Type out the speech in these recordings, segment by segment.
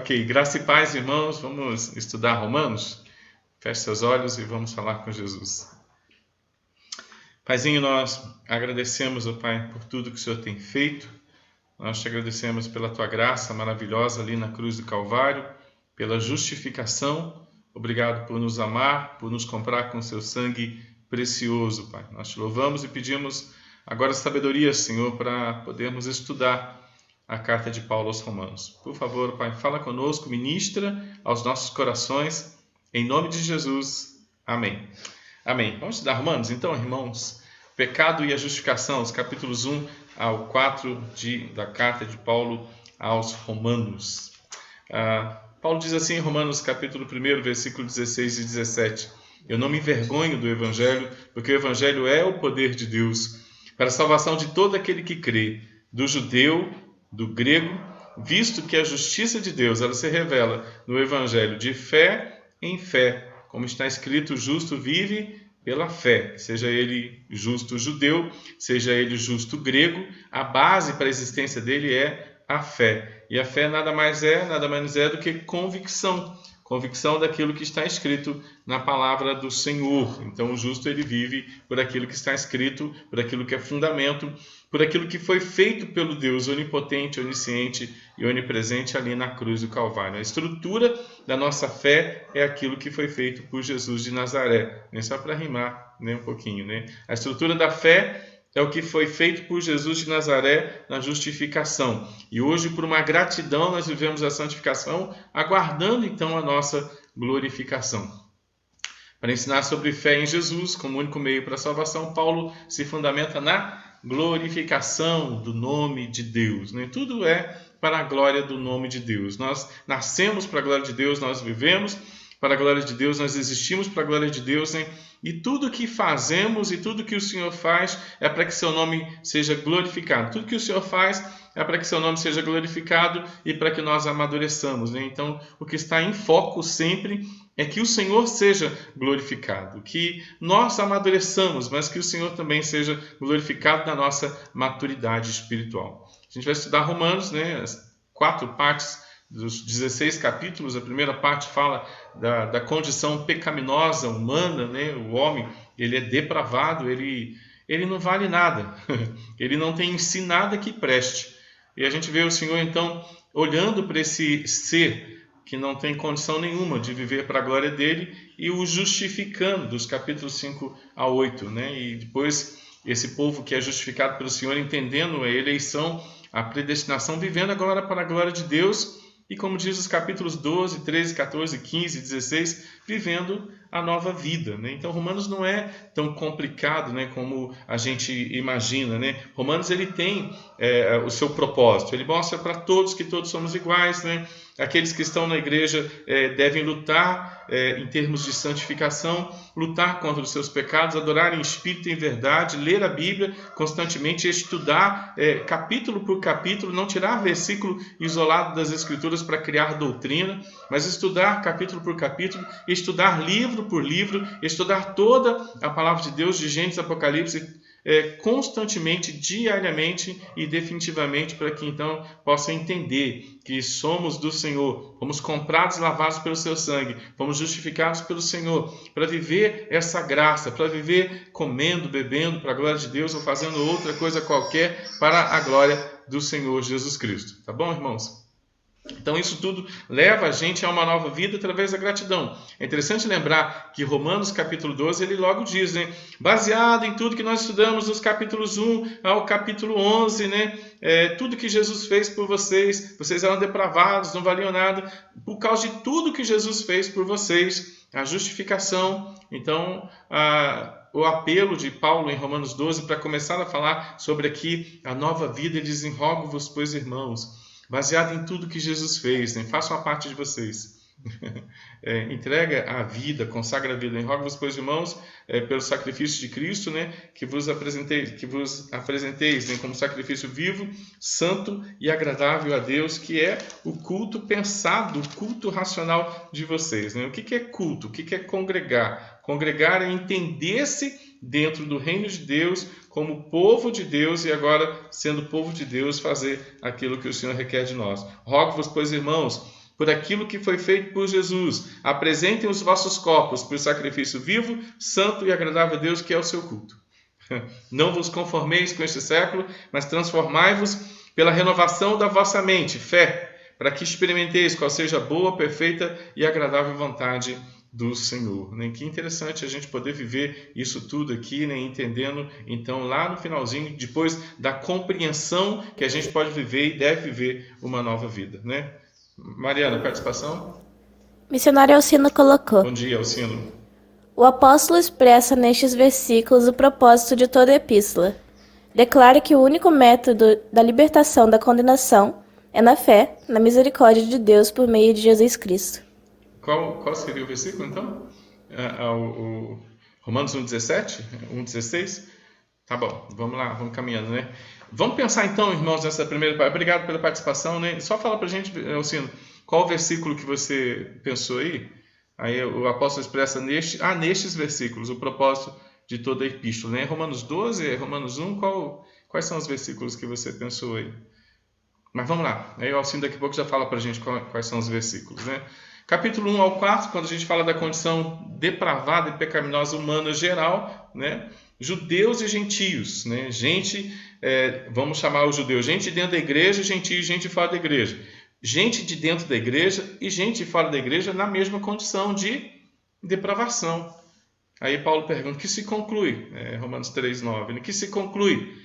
Ok, graça e paz, irmãos. Vamos estudar Romanos? Feche seus olhos e vamos falar com Jesus. Paizinho, nós agradecemos, ó Pai, por tudo que o Senhor tem feito. Nós te agradecemos pela tua graça maravilhosa ali na cruz do Calvário, pela justificação. Obrigado por nos amar, por nos comprar com seu sangue precioso, Pai. Nós te louvamos e pedimos agora sabedoria, Senhor, para podermos estudar a carta de Paulo aos Romanos. Por favor, Pai, fala conosco, ministra aos nossos corações, em nome de Jesus. Amém. Amém. Vamos estudar Romanos, então, irmãos? Pecado e a justificação, os capítulos 1 ao 4 da carta de Paulo aos Romanos. Paulo diz assim em Romanos capítulo 1, versículo 16 e 17: Eu não me envergonho do Evangelho, porque o Evangelho é o poder de Deus, para a salvação de todo aquele que crê, do judeu, do grego, visto que a justiça de Deus ela se revela no Evangelho de fé em fé, como está escrito: o justo vive pela fé, seja ele justo judeu, seja ele justo grego, a base para a existência dele é a fé. E a fé nada mais é do que convicção daquilo que está escrito na palavra do Senhor. Então o justo ele vive por aquilo que está escrito, por aquilo que é fundamento, por aquilo que foi feito pelo Deus onipotente, onisciente e onipresente ali na cruz do Calvário. A estrutura da nossa fé é aquilo que foi feito por Jesus de Nazaré. Só para rimar um pouquinho. A estrutura da fé é o que foi feito por Jesus de Nazaré na justificação. E hoje, por uma gratidão, nós vivemos a santificação, aguardando então a nossa glorificação. Para ensinar sobre fé em Jesus como único meio para a salvação, Paulo se fundamenta na glorificação do nome de Deus. Tudo é para a glória do nome de Deus. Nós nascemos para a glória de Deus, nós vivemos para a glória de Deus, nós existimos para a glória de Deus, E tudo que fazemos e tudo que o Senhor faz é para que seu nome seja glorificado. Tudo que o Senhor faz é para que seu nome seja glorificado e para que nós amadureçamos. Então, o que está em foco sempre é que o Senhor seja glorificado, que nós amadureçamos, mas que o Senhor também seja glorificado na nossa maturidade espiritual. A gente vai estudar Romanos, as 4 partes dos 16 capítulos. A primeira parte fala da condição pecaminosa humana, O homem, ele é depravado, ele não vale nada, ele não tem em si nada que preste. E a gente vê o Senhor, então, olhando para esse ser que não tem condição nenhuma de viver para a glória dele e o justificando, dos capítulos 5 a 8, E depois esse povo que é justificado pelo Senhor, entendendo a eleição, a predestinação, vivendo agora para a glória de Deus. E como diz os capítulos 12, 13, 14, 15, 16, vivendo a nova vida. Então, Romanos não é tão complicado como a gente imagina. Romanos ele tem o seu propósito. Ele mostra para todos que todos somos iguais. Aqueles que estão na igreja devem lutar em termos de santificação, lutar contra os seus pecados, adorar em espírito e em verdade, ler a Bíblia constantemente, estudar capítulo por capítulo, não tirar versículo isolado das Escrituras para criar doutrina, mas estudar capítulo por capítulo, estudar livro por livro, estudar toda a palavra de Deus, de Gênesis, Apocalipse, constantemente, diariamente e definitivamente, para que então possa entender que somos do Senhor, fomos comprados e lavados pelo seu sangue, fomos justificados pelo Senhor, para viver essa graça, para viver comendo, bebendo para a glória de Deus ou fazendo outra coisa qualquer para a glória do Senhor Jesus Cristo. Tá bom, irmãos? Então isso tudo leva a gente a uma nova vida através da gratidão. É interessante lembrar que Romanos capítulo 12, ele logo diz, baseado em tudo que nós estudamos dos capítulos 1 ao capítulo 11, tudo que Jesus fez por vocês, vocês eram depravados, não valiam nada, por causa de tudo que Jesus fez por vocês, a justificação. Então, o apelo de Paulo em Romanos 12 para começar a falar sobre aqui a nova vida, ele diz: rogo-vos, pois, irmãos, baseado em tudo que Jesus fez, façam a parte de vocês. Entrega a vida, consagra a vida. Rogo-vos, pois, irmãos, pelo sacrifício de Cristo, que vos apresenteis como sacrifício vivo, santo e agradável a Deus, que é o culto pensado, o culto racional de vocês. O que é culto? O que é congregar? Congregar é entender-se dentro do reino de Deus, como povo de Deus, e agora, sendo povo de Deus, fazer aquilo que o Senhor requer de nós. Rogo-vos, pois, irmãos, por aquilo que foi feito por Jesus. Apresentem os vossos corpos por sacrifício vivo, santo e agradável a Deus, que é o seu culto. Não vos conformeis com este século, mas transformai-vos pela renovação da vossa mente, fé, para que experimenteis qual seja a boa, perfeita e agradável vontade do Senhor. Que interessante a gente poder viver isso tudo aqui, entendendo, então, lá no finalzinho, depois da compreensão que a gente pode viver e deve viver uma nova vida. Mariana, participação? Missionário Alcino colocou: Bom dia, Alcino. O apóstolo expressa nestes versículos o propósito de toda a epístola. Declara que o único método da libertação da condenação é na fé, na misericórdia de Deus por meio de Jesus Cristo. Qual seria o versículo, então? O Romanos 1,17? 1,16? Tá bom, vamos lá, vamos caminhando, Vamos pensar então, irmãos, nessa primeira parte. Obrigado pela participação, Só fala pra gente, Alcino, qual o versículo que você pensou aí? Aí o apóstolo expressa nestes versículos o propósito de toda a epístola, Romanos 12, Romanos 1, quais são os versículos que você pensou aí? Mas vamos lá, aí o Alcino daqui a pouco já fala pra gente quais são os versículos, Capítulo 1 ao 4, quando a gente fala da condição depravada e pecaminosa humana geral, judeus e gentios, gente, vamos chamar os judeus, gente dentro da igreja, gentios, gente fora da igreja. Gente de dentro da igreja e gente de fora da igreja na mesma condição de depravação. Aí Paulo pergunta, o que se conclui? Romanos 3,9, o que se conclui?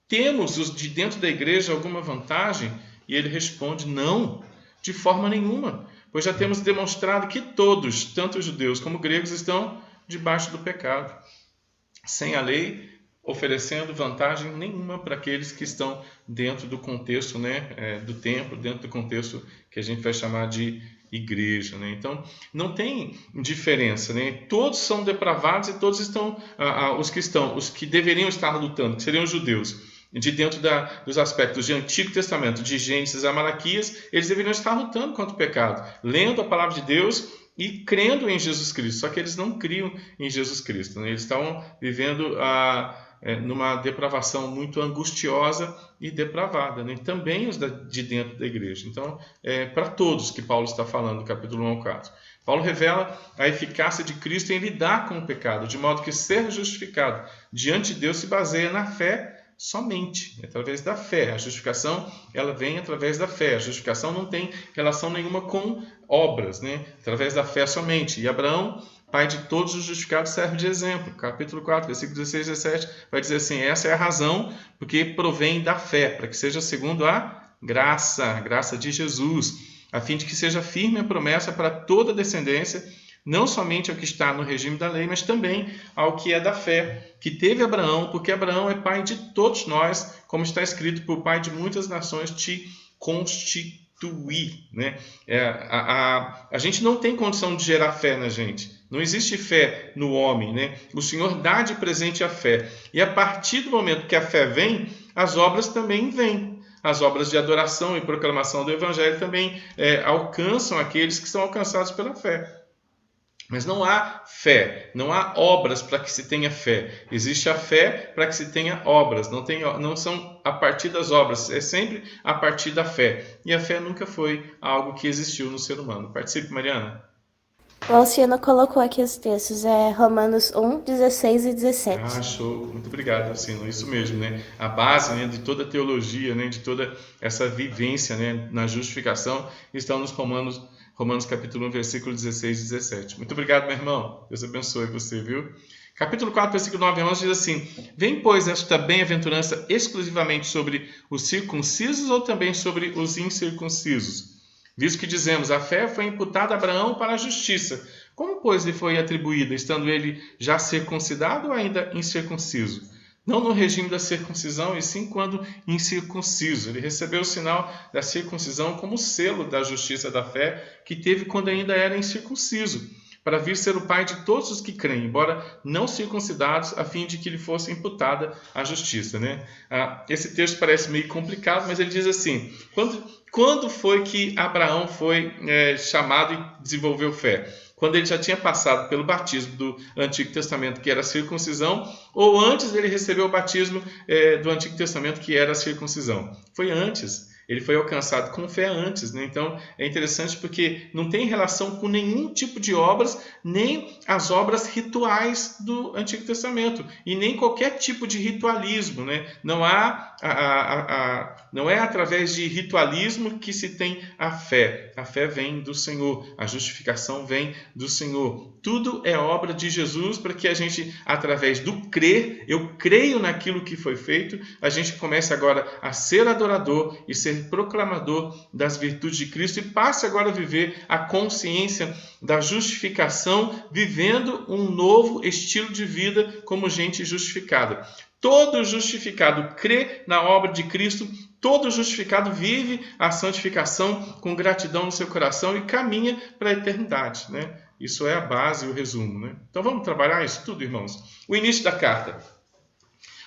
Temos os de dentro da igreja alguma vantagem? E ele responde, não, de forma nenhuma, pois já temos demonstrado que todos, tanto judeus como gregos, estão debaixo do pecado, sem a lei, oferecendo vantagem nenhuma para aqueles que estão dentro do contexto do templo, dentro do contexto que a gente vai chamar de igreja. Então, não tem diferença. Todos são depravados e todos estão, os que deveriam estar lutando, que seriam os judeus, de dentro dos aspectos de Antigo Testamento, de Gênesis a Malaquias, eles deveriam estar lutando contra o pecado, lendo a palavra de Deus e crendo em Jesus Cristo. Só que eles não criam em Jesus Cristo. Eles estavam vivendo numa depravação muito angustiosa e depravada. Também os de dentro da igreja. Então, para todos que Paulo está falando no capítulo 1 ao 4. Paulo revela a eficácia de Cristo em lidar com o pecado, de modo que ser justificado diante de Deus se baseia na fé somente, através da fé. A justificação, ela vem através da fé. A justificação não tem relação nenhuma com obras, através da fé somente. E Abraão, pai de todos os justificados, serve de exemplo. Capítulo 4, versículo 16 e 17, vai dizer assim, essa é a razão porque provém da fé, para que seja segundo a graça de Jesus, a fim de que seja firme a promessa para toda a descendência, não somente ao que está no regime da lei, mas também ao que é da fé, que teve Abraão, porque Abraão é pai de todos nós, como está escrito, por pai de muitas nações te constituí. A gente não tem condição de gerar fé na gente, não existe fé no homem. O Senhor dá de presente a fé, e a partir do momento que a fé vem, as obras também vêm. As obras de adoração e proclamação do Evangelho também alcançam aqueles que são alcançados pela fé. Mas não há fé, não há obras para que se tenha fé. Existe a fé para que se tenha obras. Não são a partir das obras, é sempre a partir da fé. E a fé nunca foi algo que existiu no ser humano. Participe, Mariana. O Alciano colocou aqui os textos, Romanos 1, 16 e 17. Show. Muito obrigado, Alcino. Isso mesmo, A base de toda a teologia, de toda essa vivência na justificação, estão nos Romanos capítulo 1, versículo 16 e 17. Muito obrigado, meu irmão. Deus abençoe você, viu? Capítulo 4, versículo 9 e 11 diz assim, vem, pois, esta bem-aventurança exclusivamente sobre os circuncisos ou também sobre os incircuncisos? Visto que dizemos, a fé foi imputada a Abraão para a justiça. Como, pois, lhe foi atribuída, estando ele já circuncidado ou ainda incircunciso? Não no regime da circuncisão, e sim quando incircunciso. Ele recebeu o sinal da circuncisão como selo da justiça da fé que teve quando ainda era incircunciso, para vir ser o pai de todos os que creem, embora não circuncidados, a fim de que lhe fosse imputada a justiça. Esse texto parece meio complicado, mas ele diz assim, quando foi que Abraão foi chamado e desenvolveu fé? Quando ele já tinha passado pelo batismo do Antigo Testamento, que era a circuncisão, ou antes ele recebeu o batismo do Antigo Testamento, que era a circuncisão? Foi antes. Ele foi alcançado com fé antes, né? Então é interessante porque não tem relação com nenhum tipo de obras, nem as obras rituais do Antigo Testamento, e nem qualquer tipo de ritualismo, né? Não é através de ritualismo que se tem a fé. A fé vem do Senhor, a justificação vem do Senhor. Tudo é obra de Jesus para que a gente, através do crer, eu creio naquilo que foi feito, a gente comece agora a ser adorador e ser proclamador das virtudes de Cristo e passe agora a viver a consciência da justificação, vivendo um novo estilo de vida como gente justificada. Todo justificado crê na obra de Cristo, todo justificado vive a santificação com gratidão no seu coração e caminha para a eternidade, né? Isso é a base e o resumo, né? Então vamos trabalhar isso tudo, irmãos. O início da carta.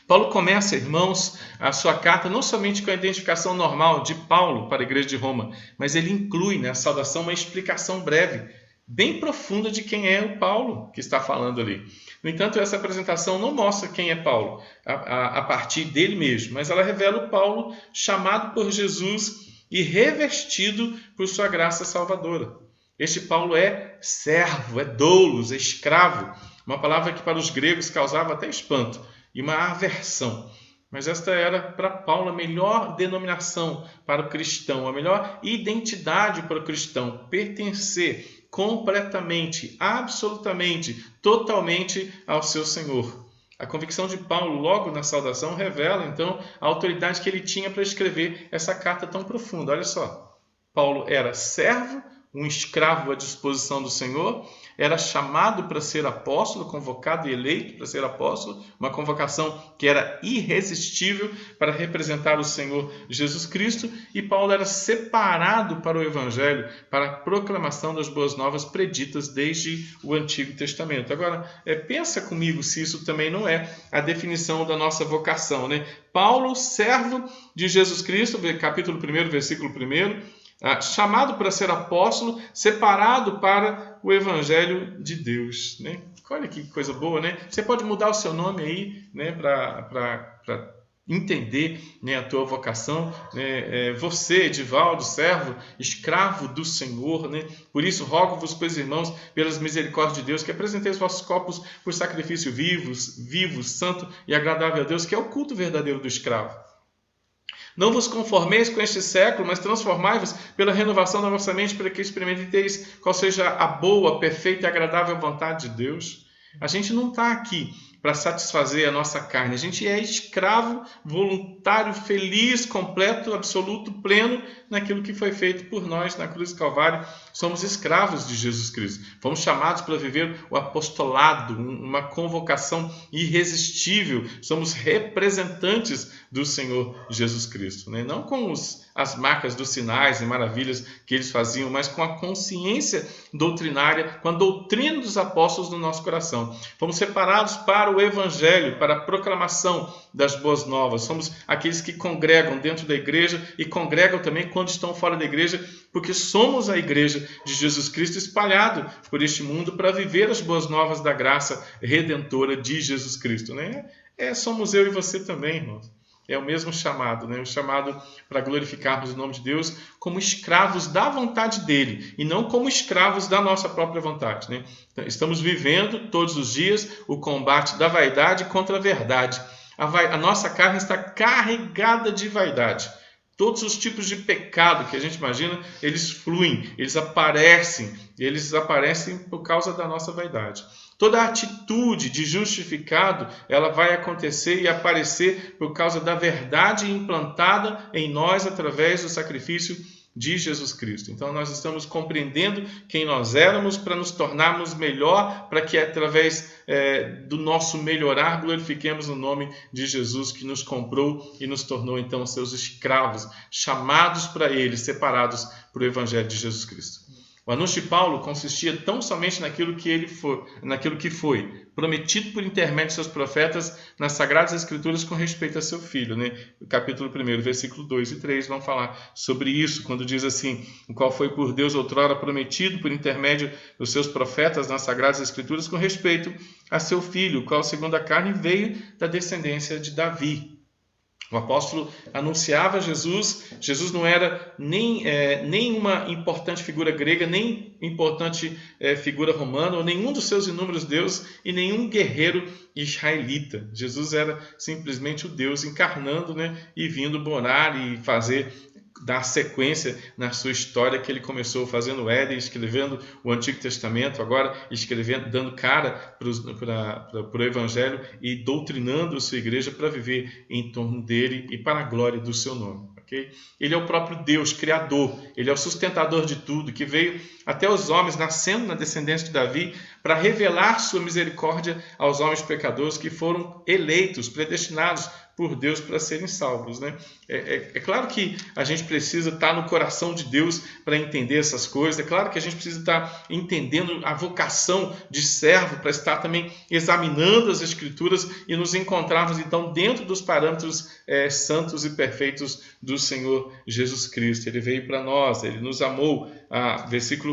Paulo começa, irmãos, a sua carta não somente com a identificação normal de Paulo para a igreja de Roma, mas ele inclui na saudação uma explicação breve, bem profunda de quem é o Paulo que está falando ali. No entanto, essa apresentação não mostra quem é Paulo a partir dele mesmo, mas ela revela o Paulo chamado por Jesus e revestido por sua graça salvadora. Este Paulo é servo, é doulos, é escravo, uma palavra que para os gregos causava até espanto e uma aversão. Mas esta era para Paulo a melhor denominação para o cristão, a melhor identidade para o cristão, pertencer completamente, absolutamente, totalmente ao seu Senhor. A convicção de Paulo, logo na saudação, revela então a autoridade que ele tinha para escrever essa carta tão profunda. Olha só, Paulo era servo, um escravo à disposição do Senhor, era chamado para ser apóstolo, convocado e eleito para ser apóstolo, uma convocação que era irresistível para representar o Senhor Jesus Cristo, e Paulo era separado para o Evangelho, para a proclamação das boas novas preditas desde o Antigo Testamento. Agora, pensa comigo se isso também não é a definição da nossa vocação, né? Paulo, servo de Jesus Cristo, capítulo 1, versículo 1, chamado para ser apóstolo, separado para o Evangelho de Deus, né? Olha que coisa boa, né? Você pode mudar o seu nome aí, né, para entender, né, a tua vocação, né? Você, Edivaldo, servo, escravo do Senhor, né? Por isso rogo-vos, pois, irmãos, pelas misericórdias de Deus, que apresenteis os vossos corpos por sacrifício vivo, santo e agradável a Deus, que é o culto verdadeiro do escravo. Não vos conformeis com este século, mas transformai-vos pela renovação da vossa mente, para que experimenteis qual seja a boa, perfeita e agradável vontade de Deus. A gente não está aqui para satisfazer a nossa carne. A gente é escravo, voluntário, feliz, completo, absoluto, pleno naquilo que foi feito por nós na cruz do Calvário. Somos escravos de Jesus Cristo. Fomos chamados para viver o apostolado, uma convocação irresistível. Somos representantes do Senhor Jesus Cristo, né? Não com as marcas dos sinais e maravilhas que eles faziam, mas com a consciência doutrinária, com a doutrina dos apóstolos no nosso coração. Fomos separados para o Evangelho, para a proclamação das boas novas. Somos aqueles que congregam dentro da igreja e congregam também quando estão fora da igreja, porque somos a igreja de Jesus Cristo espalhado por este mundo para viver as boas novas da graça redentora de Jesus Cristo, né? Somos eu e você também, irmãos. É o mesmo chamado, né? O chamado para glorificarmos o nome de Deus como escravos da vontade dele e não como escravos da nossa própria vontade, né? Então, estamos vivendo todos os dias o combate da vaidade contra a verdade. A nossa carne está carregada de vaidade. Todos os tipos de pecado que a gente imagina, eles fluem, eles aparecem por causa da nossa vaidade. Toda atitude de justificado, ela vai acontecer e aparecer por causa da verdade implantada em nós através do sacrifício de Jesus Cristo. Então nós estamos compreendendo quem nós éramos para nos tornarmos melhor, para que através do nosso melhorar glorifiquemos o nome de Jesus que nos comprou e nos tornou então seus escravos, chamados para ele, separados para o Evangelho de Jesus Cristo. O anúncio de Paulo consistia tão somente naquilo que foi prometido por intermédio de seus profetas nas Sagradas Escrituras com respeito a seu filho, né? O capítulo 1, versículo 2 e 3 vão falar sobre isso, quando diz assim: o qual foi por Deus outrora prometido por intermédio dos seus profetas nas Sagradas Escrituras com respeito a seu filho, o qual segundo a carne veio da descendência de Davi. O apóstolo anunciava Jesus. Jesus não era nem uma importante figura grega, nem importante figura romana, ou nenhum dos seus inúmeros deuses, e nenhum guerreiro israelita. Jesus era simplesmente o Deus encarnando, né, e vindo morar e dar sequência na sua história que ele começou fazendo o Éden, escrevendo o Antigo Testamento, agora escrevendo, dando cara para o Evangelho e doutrinando a sua igreja para viver em torno dele e para a glória do seu nome. Okay? Ele é o próprio Deus, Criador, ele é o sustentador de tudo, que veio até os homens, nascendo na descendência de Davi, para revelar sua misericórdia aos homens pecadores que foram eleitos, predestinados por Deus para serem salvos, né? É claro que a gente precisa estar no coração de Deus para entender essas coisas. É claro que a gente precisa estar entendendo a vocação de servo para estar também examinando as Escrituras e nos encontrarmos, então, dentro dos parâmetros santos e perfeitos do Senhor Jesus Cristo. Ele veio para nós, ele nos amou.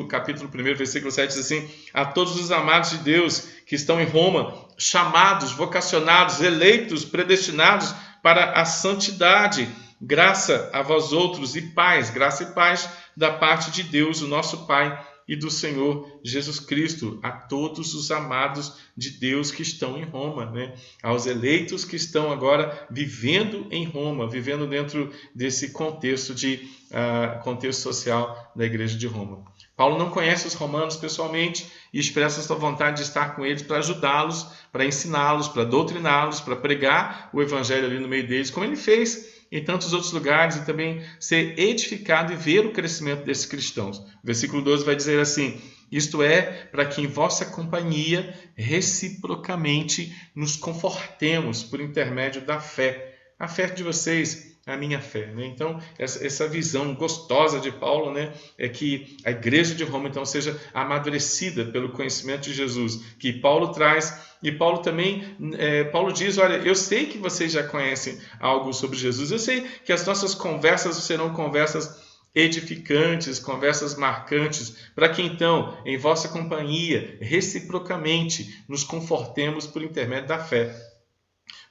Capítulo 1, versículo 7 diz assim: a todos os amados de Deus que estão em Roma, chamados, vocacionados, eleitos, predestinados para a santidade, graça a vós outros e paz, graça e paz da parte de Deus, o nosso Pai, e do Senhor Jesus Cristo, a todos os amados de Deus que estão em Roma, né? Aos eleitos que estão agora vivendo em Roma, vivendo dentro desse contexto contexto social da igreja de Roma. Paulo não conhece os romanos pessoalmente e expressa sua vontade de estar com eles para ajudá-los, para ensiná-los, para doutriná-los, para pregar o evangelho ali no meio deles, como ele fez em tantos outros lugares, e também ser edificado e ver o crescimento desses cristãos. O versículo 12 vai dizer assim: isto é, para que em vossa companhia reciprocamente nos confortemos por intermédio da fé. A fé de vocês, a minha fé, né? Então, essa visão gostosa de Paulo, né, é que a igreja de Roma então seja amadurecida pelo conhecimento de Jesus, que Paulo traz. E Paulo também, Paulo diz: olha, eu sei que vocês já conhecem algo sobre Jesus, eu sei que as nossas conversas serão conversas edificantes, conversas marcantes, para que então, em vossa companhia, reciprocamente, nos confortemos por intermédio da fé,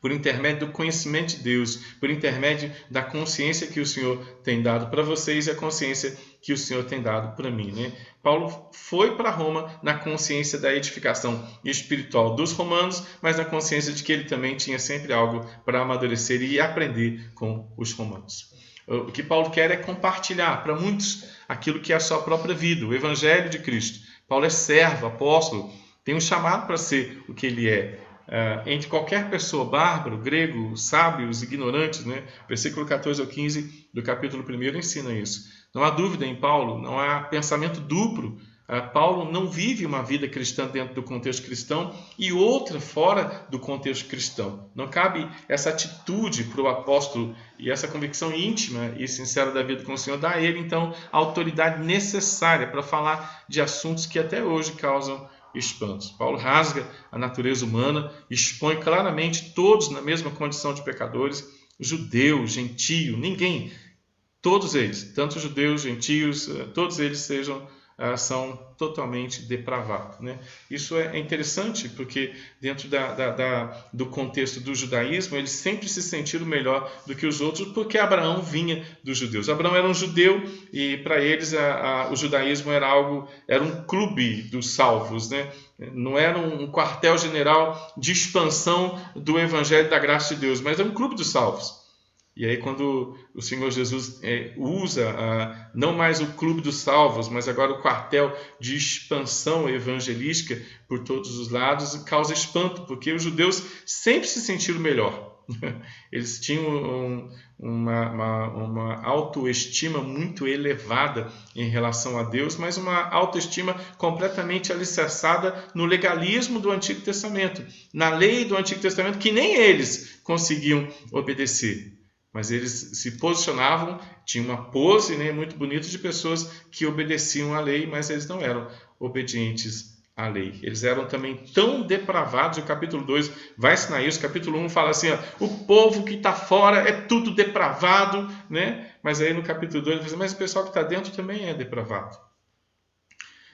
por intermédio do conhecimento de Deus, por intermédio da consciência que o Senhor tem dado para vocês e a consciência que o Senhor tem dado para mim, né? Paulo foi para Roma na consciência da edificação espiritual dos romanos, mas na consciência de que ele também tinha sempre algo para amadurecer e aprender com os romanos. O que Paulo quer é compartilhar para muitos aquilo que é a sua própria vida, o Evangelho de Cristo. Paulo é servo, apóstolo, tem um chamado para ser o que ele é. Entre qualquer pessoa, bárbaro, grego, sábios, ignorantes, né? Versículo 14 ao 15 do capítulo 1 ensina isso. Não há dúvida em Paulo, não há pensamento duplo. Paulo não vive uma vida cristã dentro do contexto cristão e outra fora do contexto cristão. Não cabe essa atitude para o apóstolo e essa convicção íntima e sincera da vida com o Senhor, dá a ele, então, a autoridade necessária para falar de assuntos que até hoje causam espantos. Paulo rasga a natureza humana, expõe claramente todos na mesma condição de pecadores, judeu, gentio, ninguém, todos eles, tanto judeus, gentios, todos eles são totalmente depravados, né? Isso é interessante porque dentro do contexto do judaísmo eles sempre se sentiram melhor do que os outros porque Abraão vinha dos judeus. Abraão era um judeu e para eles o judaísmo era um clube dos salvos, né? Não era um quartel-general de expansão do evangelho da graça de Deus, mas era um clube dos salvos. E aí quando o Senhor Jesus usa não mais o clube dos salvos, mas agora o quartel de expansão evangelística por todos os lados, causa espanto, porque os judeus sempre se sentiram melhor. Eles tinham uma autoestima muito elevada em relação a Deus, mas uma autoestima completamente alicerçada no legalismo do Antigo Testamento, na lei do Antigo Testamento que nem eles conseguiam obedecer. Mas eles se posicionavam, tinha uma pose, né, muito bonita de pessoas que obedeciam à lei, mas eles não eram obedientes à lei. Eles eram também tão depravados, o capítulo 2 vai ensinar isso, o capítulo 1 fala assim, o povo que está fora é tudo depravado, né? Mas aí no capítulo 2 ele diz, mas o pessoal que está dentro também é depravado.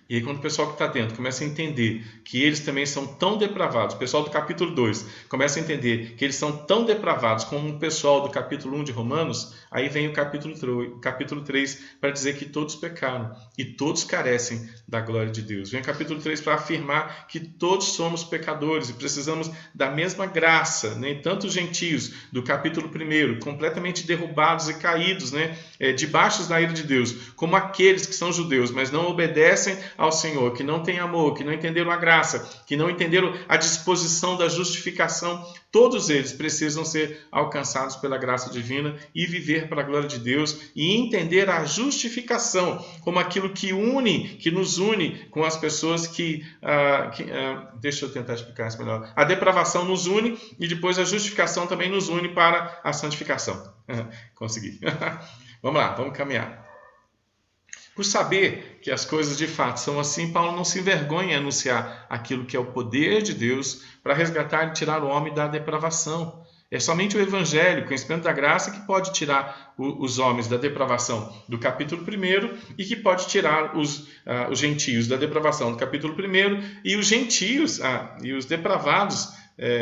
E aí quando o pessoal que está dentro começa a entender que eles também são tão depravados, o pessoal do capítulo 2 começa a entender que eles são tão depravados como o pessoal do capítulo 1 de Romanos, aí vem o capítulo 3 para dizer que todos pecaram e todos carecem da glória de Deus. Vem o capítulo 3 para afirmar que todos somos pecadores e precisamos da mesma graça, né? Tanto os gentios do capítulo 1, completamente derrubados e caídos, né? Debaixo da ira de Deus, como aqueles que são judeus, mas não obedecem ao Senhor, que não têm amor, que não entenderam a graça, que não entenderam a disposição da justificação, todos eles precisam ser alcançados pela graça divina e viver para a glória de Deus e entender a justificação como aquilo que nos une com as pessoas deixa eu tentar explicar isso melhor. A depravação nos une e depois a justificação também nos une para a santificação. Consegui. Vamos lá, vamos caminhar. Por saber que as coisas de fato são assim, Paulo não se envergonha em anunciar aquilo que é o poder de Deus para resgatar e tirar o homem da depravação. É somente o Evangelho, o conhecimento da graça, que pode tirar os homens da depravação do capítulo 1 e que pode tirar os gentios da depravação do capítulo 1 e os gentios e os depravados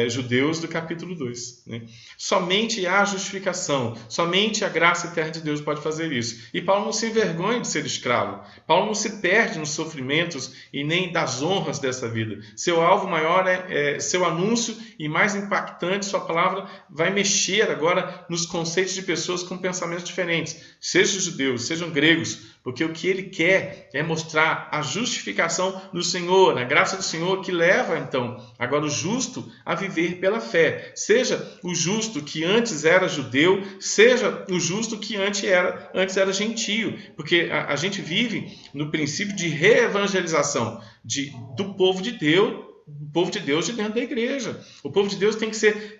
judeus do capítulo 2. Né? Somente a justificação, somente a graça eterna de Deus pode fazer isso. E Paulo não se envergonha de ser escravo. Paulo não se perde nos sofrimentos e nem das honras dessa vida. Seu alvo maior é seu anúncio e mais impactante, sua palavra vai mexer agora nos conceitos de pessoas com pensamentos diferentes. Sejam judeus, sejam gregos, porque o que ele quer é mostrar a justificação do Senhor, a graça do Senhor que leva, então, agora o justo a viver pela fé. Seja o justo que antes era judeu, seja o justo que antes era gentio. Porque a gente vive no princípio de reevangelização do povo de Deus, de dentro da igreja. O povo de Deus tem que ser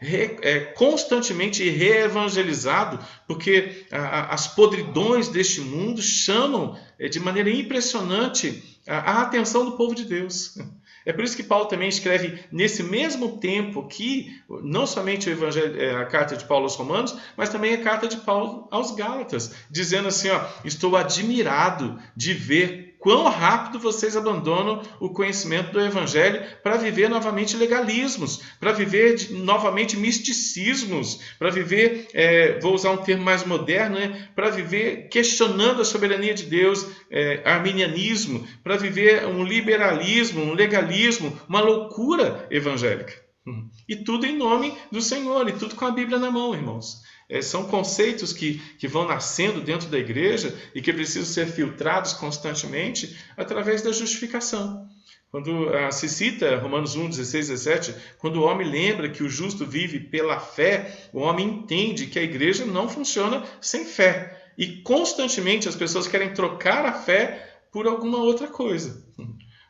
constantemente reevangelizado, porque as podridões deste mundo chamam de maneira impressionante a atenção do povo de Deus. É por isso que Paulo também escreve nesse mesmo tempo que não somente a carta de Paulo aos Romanos, mas também a carta de Paulo aos Gálatas, dizendo assim, estou admirado de ver quão rápido vocês abandonam o conhecimento do Evangelho para viver novamente legalismos, para viver novamente misticismos, para viver, vou usar um termo mais moderno, para viver questionando a soberania de Deus, arminianismo, para viver um liberalismo, um legalismo, uma loucura evangélica. E tudo em nome do Senhor, e tudo com a Bíblia na mão, irmãos. São conceitos que vão nascendo dentro da igreja e que precisam ser filtrados constantemente através da justificação. Quando se cita Romanos 1, 16, 17, quando o homem lembra que o justo vive pela fé, o homem entende que a igreja não funciona sem fé. E constantemente as pessoas querem trocar a fé por alguma outra coisa.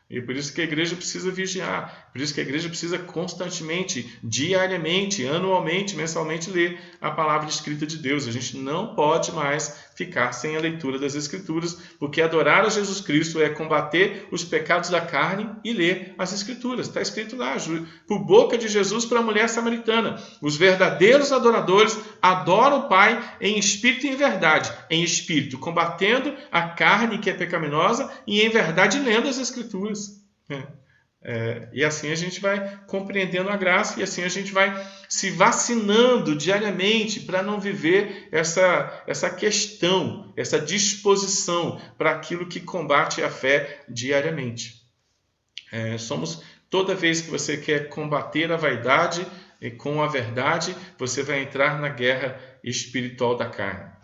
E por isso que a igreja precisa vigiar, por isso que a igreja precisa constantemente, diariamente, anualmente, mensalmente ler a palavra escrita de Deus. A gente não pode mais ficar sem a leitura das Escrituras, porque adorar a Jesus Cristo é combater os pecados da carne e ler as Escrituras. Está escrito lá, por boca de Jesus para a mulher samaritana. Os verdadeiros adoradores adoram o Pai em espírito e em verdade. Em espírito, combatendo a carne que é pecaminosa e em verdade lendo as Escrituras. E assim a gente vai compreendendo a graça e assim a gente vai se vacinando diariamente para não viver essa questão, essa disposição para aquilo que combate a fé diariamente. Toda vez que você quer combater a vaidade com a verdade, você vai entrar na guerra espiritual da carne.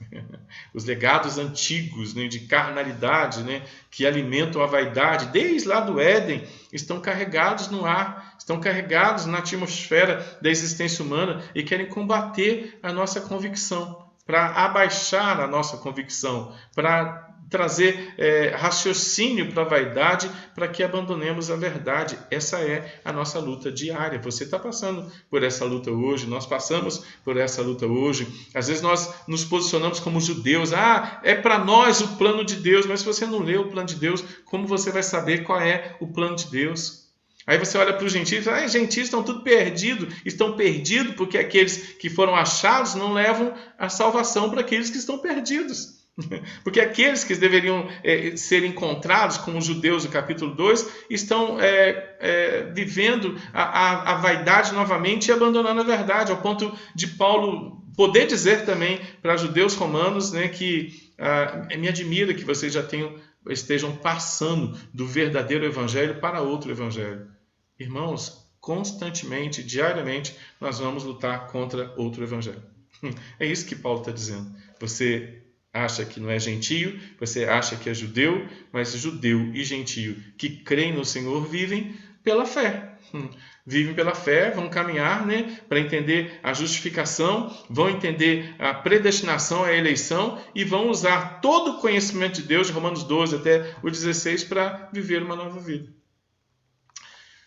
Os legados antigos, de carnalidade, que alimentam a vaidade, desde lá do Éden, estão carregados no ar, estão carregados na atmosfera da existência humana e querem combater a nossa convicção, para abaixar a nossa convicção, para trazer raciocínio para a vaidade, para que abandonemos a verdade. Essa é a nossa luta diária. Você está passando por essa luta hoje, nós passamos por essa luta hoje. Às vezes nós nos posicionamos como judeus. É para nós o plano de Deus, mas se você não lê o plano de Deus, como você vai saber qual é o plano de Deus? Aí você olha para os gentios e fala, os gentios estão tudo perdidos, estão perdidos porque aqueles que foram achados não levam a salvação para aqueles que estão perdidos. Porque aqueles que deveriam ser encontrados como os judeus do capítulo 2 estão vivendo a vaidade novamente e abandonando a verdade, ao ponto de Paulo poder dizer também para judeus romanos, né, que me admira que vocês já estejam passando do verdadeiro evangelho para outro evangelho. Irmãos, constantemente, diariamente, nós vamos lutar contra outro evangelho. É isso que Paulo está dizendo. Você acha que não é gentio, você acha que é judeu, mas judeu e gentio que creem no Senhor vivem pela fé. Vivem pela fé, vão caminhar, né, para entender a justificação, vão entender a predestinação, a eleição e vão usar todo o conhecimento de Deus, de Romanos 12 até o 16, para viver uma nova vida.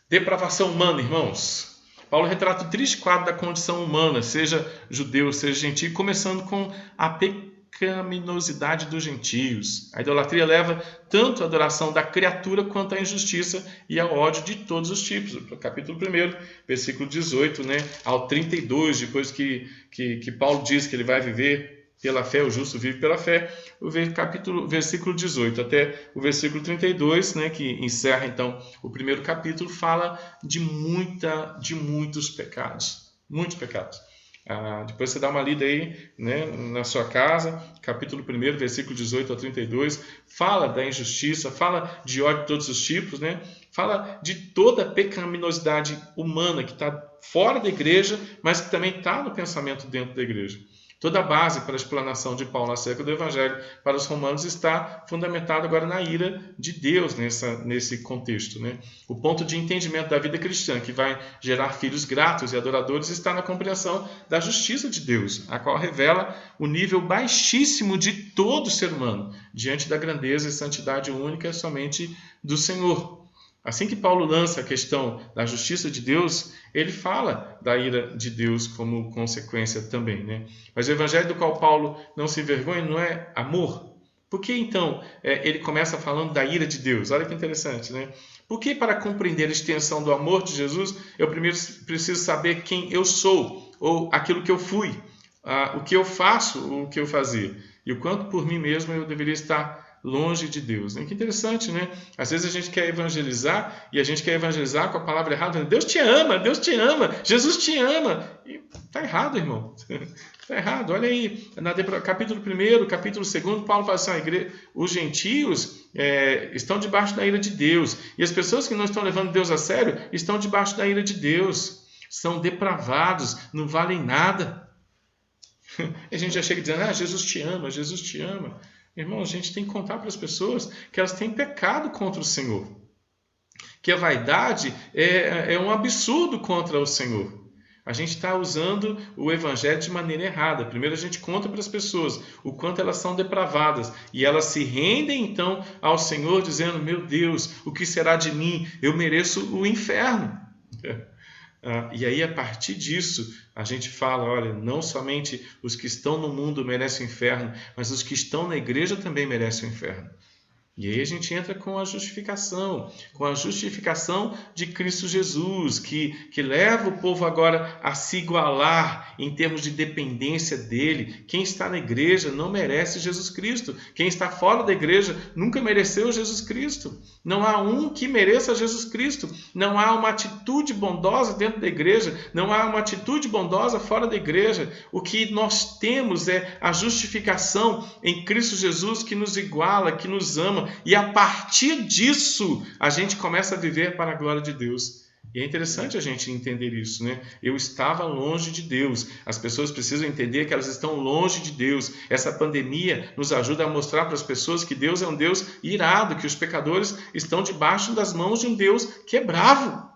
Depravação humana, irmãos. Paulo retrata o triste quadro da condição humana, seja judeu, seja gentio, começando com a pecaminosidade dos gentios. A idolatria leva tanto a adoração da criatura quanto à injustiça e ao ódio de todos os tipos. Capítulo 1, versículo 18, né, ao 32, depois que Paulo diz que ele vai viver pela fé, o justo vive pela fé, versículo 18 até o versículo 32, né, que encerra então o primeiro capítulo, fala de muitos pecados. Muitos pecados. Depois você dá uma lida aí, né, na sua casa, capítulo 1, versículo 18 a 32, fala da injustiça, fala de ódio de todos os tipos, né, fala de toda a pecaminosidade humana que está fora da igreja, mas que também está no pensamento dentro da igreja. Toda a base para a explanação de Paulo acerca do Evangelho para os romanos está fundamentada agora na ira de Deus nesse contexto, né? O ponto de entendimento da vida cristã que vai gerar filhos gratos e adoradores está na compreensão da justiça de Deus, a qual revela o nível baixíssimo de todo ser humano diante da grandeza e santidade única somente do Senhor. Assim que Paulo lança a questão da justiça de Deus, ele fala da ira de Deus como consequência também, né? Mas o evangelho do qual Paulo não se envergonha não é amor. Por que então ele começa falando da ira de Deus? Olha que interessante, né? Porque para compreender a extensão do amor de Jesus, eu primeiro preciso saber quem eu sou, ou aquilo que eu fui, o que eu faço, o que eu fazia, e o quanto por mim mesmo eu deveria estar longe de Deus. Que interessante, né? Às vezes a gente quer evangelizar e a gente quer evangelizar com a palavra errada. Deus te ama, Jesus te ama. E está errado, irmão. Está errado. Olha aí, capítulo 1, capítulo 2, Paulo fala assim, os gentios estão debaixo da ira de Deus. E as pessoas que não estão levando Deus a sério estão debaixo da ira de Deus. São depravados, não valem nada. E a gente já chega dizendo, Jesus te ama, Jesus te ama. Irmão, a gente tem que contar para as pessoas que elas têm pecado contra o Senhor. Que a vaidade é um absurdo contra o Senhor. A gente está usando o Evangelho de maneira errada. Primeiro a gente conta para as pessoas o quanto elas são depravadas. E elas se rendem então ao Senhor dizendo, meu Deus, o que será de mim? Eu mereço o inferno. E aí, a partir disso, a gente fala, olha, não somente os que estão no mundo merecem o inferno, mas os que estão na igreja também merecem o inferno. E aí a gente entra com a justificação de Cristo Jesus, que leva o povo agora a se igualar em termos de dependência dele. Quem está na igreja não merece Jesus Cristo. Quem está fora da igreja nunca mereceu Jesus Cristo. Não há um que mereça Jesus Cristo. Não há uma atitude bondosa dentro da igreja. Não há uma atitude bondosa fora da igreja. O que nós temos é a justificação em Cristo Jesus que nos iguala, que nos ama. E a partir disso, a gente começa a viver para a glória de Deus. E é interessante a gente entender isso, né? Eu estava longe de Deus. As pessoas precisam entender que elas estão longe de Deus. Essa pandemia nos ajuda a mostrar para as pessoas que Deus é um Deus irado, que os pecadores estão debaixo das mãos de um Deus que é bravo.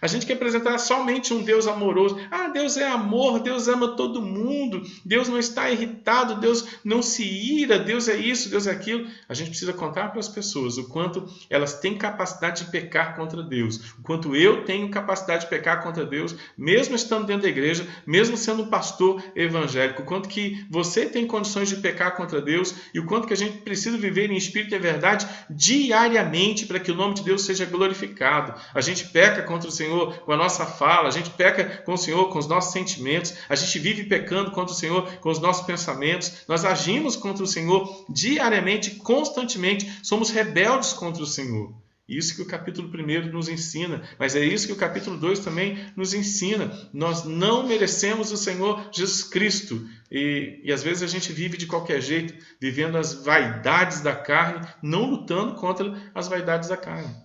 A gente quer apresentar somente um Deus amoroso. Deus é amor, Deus ama todo mundo, Deus não está irritado, Deus não se ira, Deus é isso, Deus é aquilo. A gente precisa contar para as pessoas o quanto elas têm capacidade de pecar contra Deus, o quanto eu eu tenho capacidade de pecar contra Deus, mesmo estando dentro da igreja, mesmo sendo um pastor evangélico, o quanto que você tem condições de pecar contra Deus e o quanto que a gente precisa viver em espírito e verdade diariamente para que o nome de Deus seja glorificado. A gente peca contra o Senhor com a nossa fala, a gente peca com o Senhor com os nossos sentimentos, a gente vive pecando contra o Senhor com os nossos pensamentos, nós agimos contra o Senhor diariamente, constantemente, somos rebeldes contra o Senhor. Isso que o capítulo 1 nos ensina, mas é isso que o capítulo 2 também nos ensina. Nós não merecemos o Senhor Jesus Cristo. E às vezes a gente vive de qualquer jeito, vivendo as vaidades da carne, não lutando contra as vaidades da carne.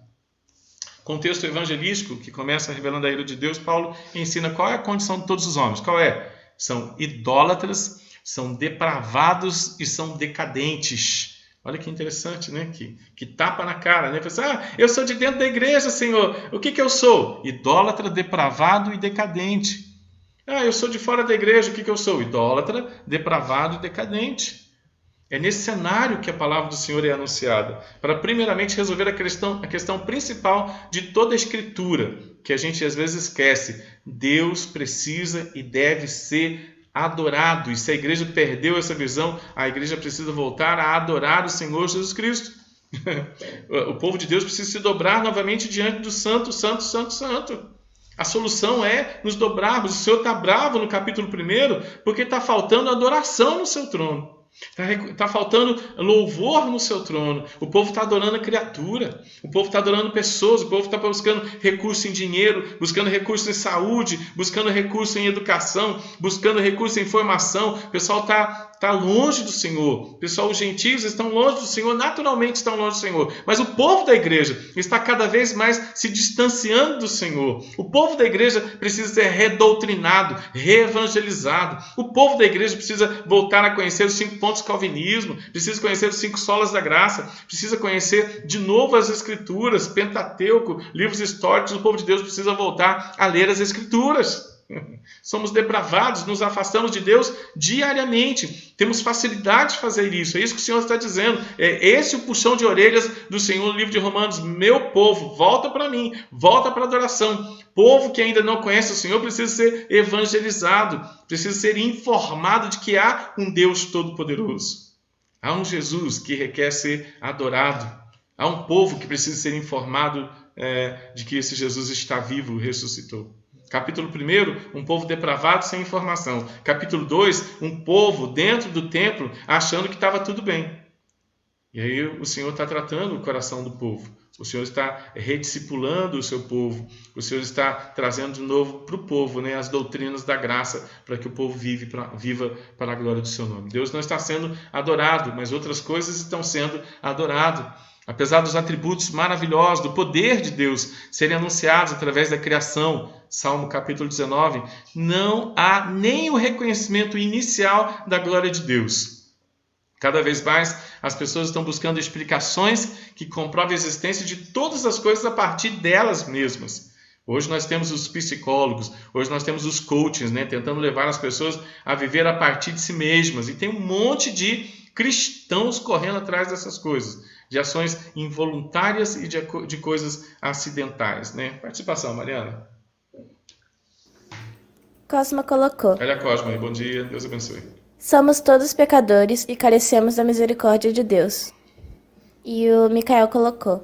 Contexto evangelístico, que começa revelando a ira de Deus, Paulo ensina qual é a condição de todos os homens. Qual é? São idólatras, são depravados e são decadentes. Olha que interessante, né? Que tapa na cara, né? Pensa, eu sou de dentro da igreja, Senhor. O que eu sou? Idólatra, depravado e decadente. Eu sou de fora da igreja. O que eu sou? Idólatra, depravado e decadente. É nesse cenário que a palavra do Senhor é anunciada, para primeiramente resolver a questão principal de toda a Escritura, que a gente às vezes esquece. Deus precisa e deve ser adorado. E se a igreja perdeu essa visão, a igreja precisa voltar a adorar o Senhor Jesus Cristo. O povo de Deus precisa se dobrar novamente diante do Santo, Santo, Santo, Santo. A solução é nos dobrarmos. O Senhor está bravo no capítulo 1 porque está faltando adoração no seu trono. Está faltando louvor no seu trono. O povo está adorando a criatura. O povo está adorando pessoas. O povo está buscando recurso em dinheiro, buscando recurso em saúde, buscando recurso em educação, buscando recurso em informação. O pessoal está longe do Senhor. Pessoal, os gentios estão longe do Senhor, naturalmente estão longe do Senhor. Mas o povo da igreja está cada vez mais se distanciando do Senhor. O povo da igreja precisa ser redoutrinado, reevangelizado. O povo da igreja precisa voltar a conhecer os 5 pontos do calvinismo, precisa conhecer os 5 solas da graça, precisa conhecer de novo as Escrituras, Pentateuco, livros históricos. O povo de Deus precisa voltar a ler as Escrituras. Somos depravados, nos afastamos de Deus diariamente. Temos facilidade de fazer isso. É isso que o Senhor está dizendo. É esse o puxão de orelhas do Senhor no livro de Romanos. Meu povo, volta para mim, volta para a adoração. Povo que ainda não conhece o Senhor precisa ser evangelizado, precisa ser informado de que há um Deus Todo-Poderoso. Há um Jesus que requer ser adorado. Há um povo que precisa ser informado de que esse Jesus está vivo, ressuscitou. Capítulo 1, um povo depravado sem informação. Capítulo 2, um povo dentro do templo achando que estava tudo bem. E aí o Senhor está tratando o coração do povo. O Senhor está rediscipulando o seu povo. O Senhor está trazendo de novo para o povo, né, as doutrinas da graça, para que o povo viva para a glória do seu nome. Deus não está sendo adorado, mas outras coisas estão sendo adoradas. Apesar dos atributos maravilhosos, do poder de Deus serem anunciados através da criação, Salmo capítulo 19, não há nem o reconhecimento inicial da glória de Deus. Cada vez mais as pessoas estão buscando explicações que comprovem a existência de todas as coisas a partir delas mesmas. Hoje nós temos os psicólogos, hoje nós temos os coachings, né, tentando levar as pessoas a viver a partir de si mesmas. E tem um monte de cristãos correndo atrás dessas coisas, de ações involuntárias e de coisas acidentais, né? Participação, Mariana. Cosma colocou. Olha, Cosma, bom dia, Deus abençoe. Somos todos pecadores e carecemos da misericórdia de Deus. E o Micael colocou.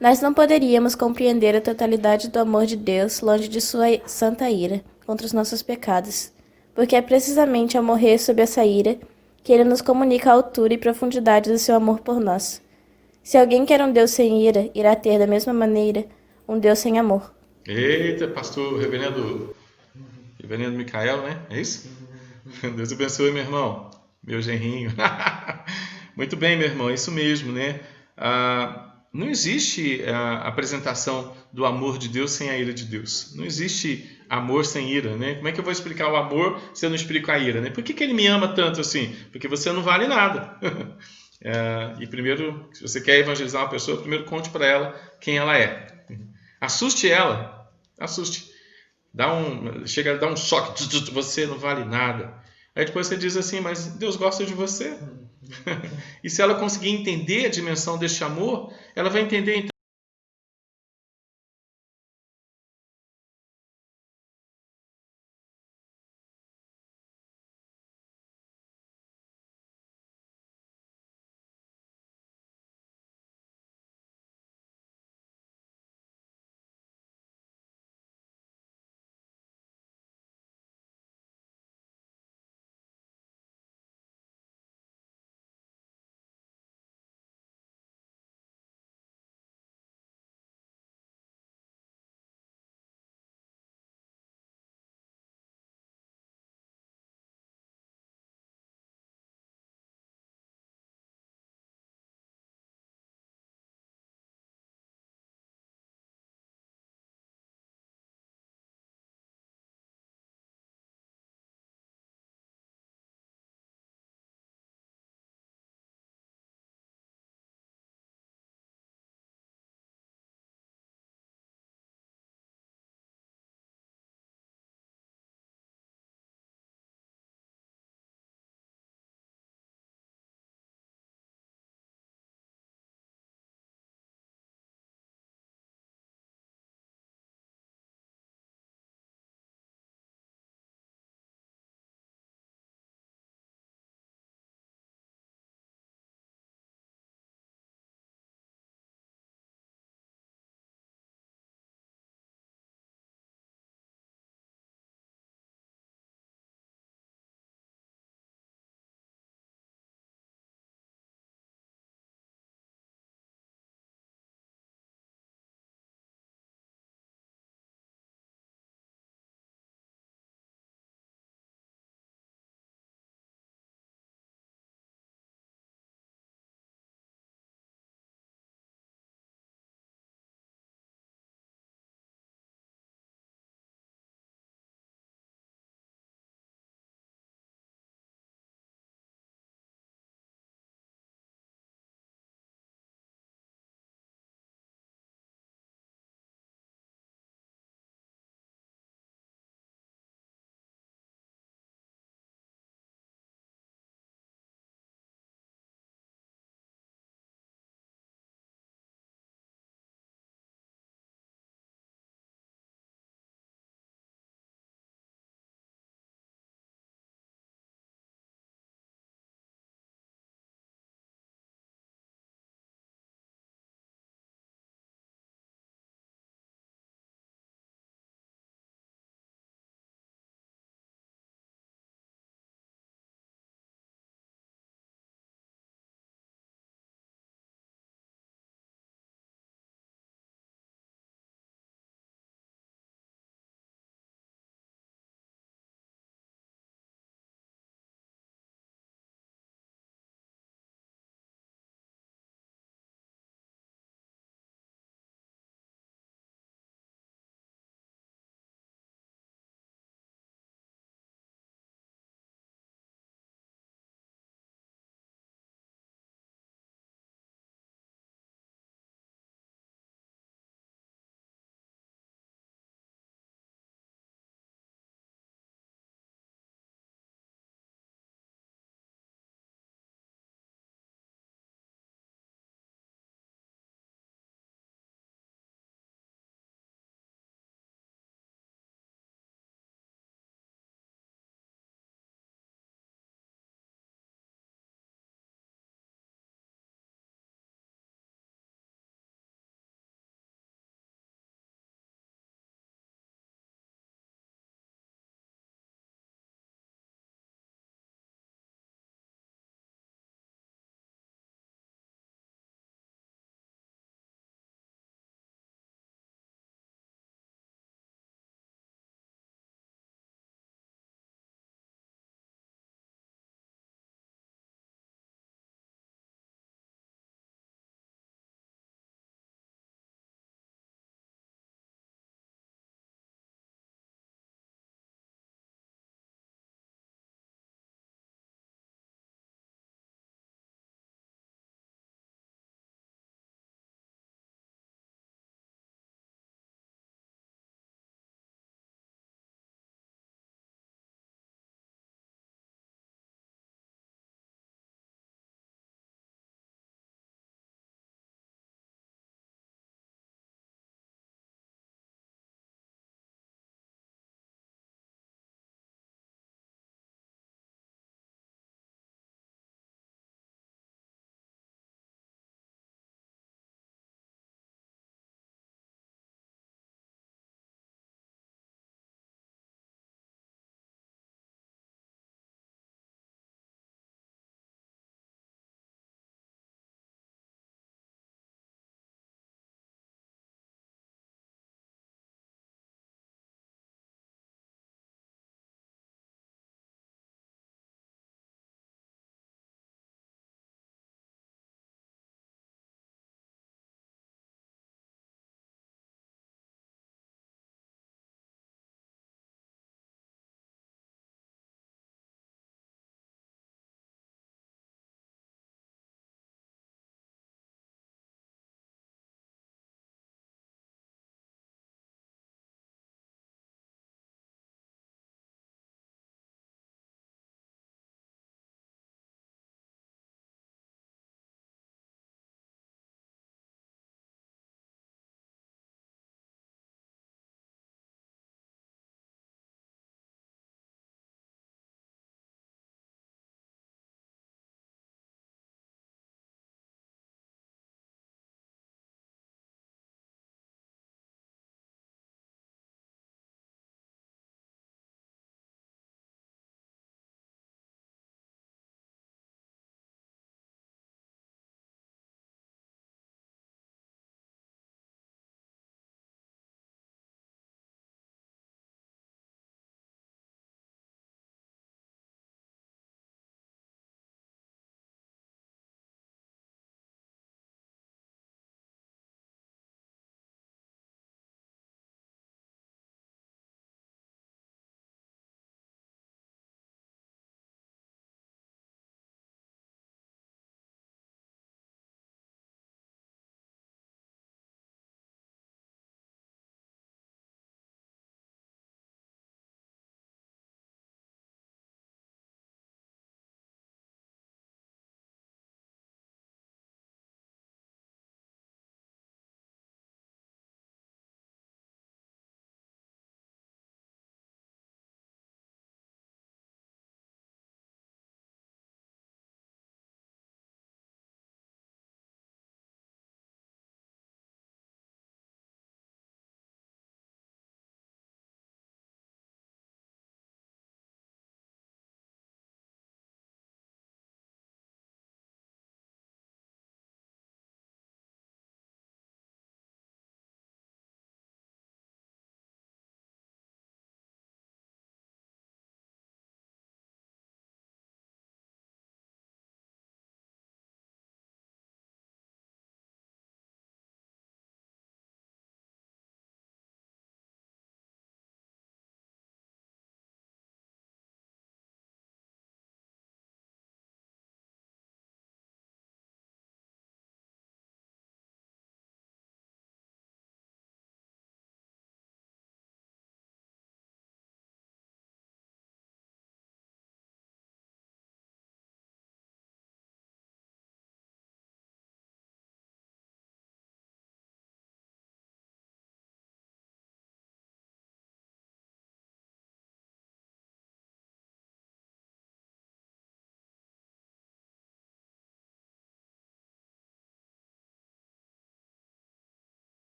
Nós não poderíamos compreender a totalidade do amor de Deus longe de sua santa ira contra os nossos pecados, porque é precisamente ao morrer sob essa ira que ele nos comunica a altura e profundidade do seu amor por nós. Se alguém quer um Deus sem ira, irá ter, da mesma maneira, um Deus sem amor. Eita, pastor, reverendo Micael, né? É isso? Deus abençoe, meu irmão, meu genrinho. Muito bem, meu irmão, é isso mesmo, né? Não existe a apresentação do amor de Deus sem a ira de Deus. Não existe amor sem ira, né? Como é que eu vou explicar o amor se eu não explico a ira, né? Por que ele me ama tanto assim? Porque você não vale nada. E primeiro, se você quer evangelizar uma pessoa, primeiro conte para ela quem ela é. Assuste ela. Assuste. Chega a dar um choque. Você não vale nada. Aí depois você diz assim, mas Deus gosta de você. E se ela conseguir entender a dimensão deste amor, ela vai entender então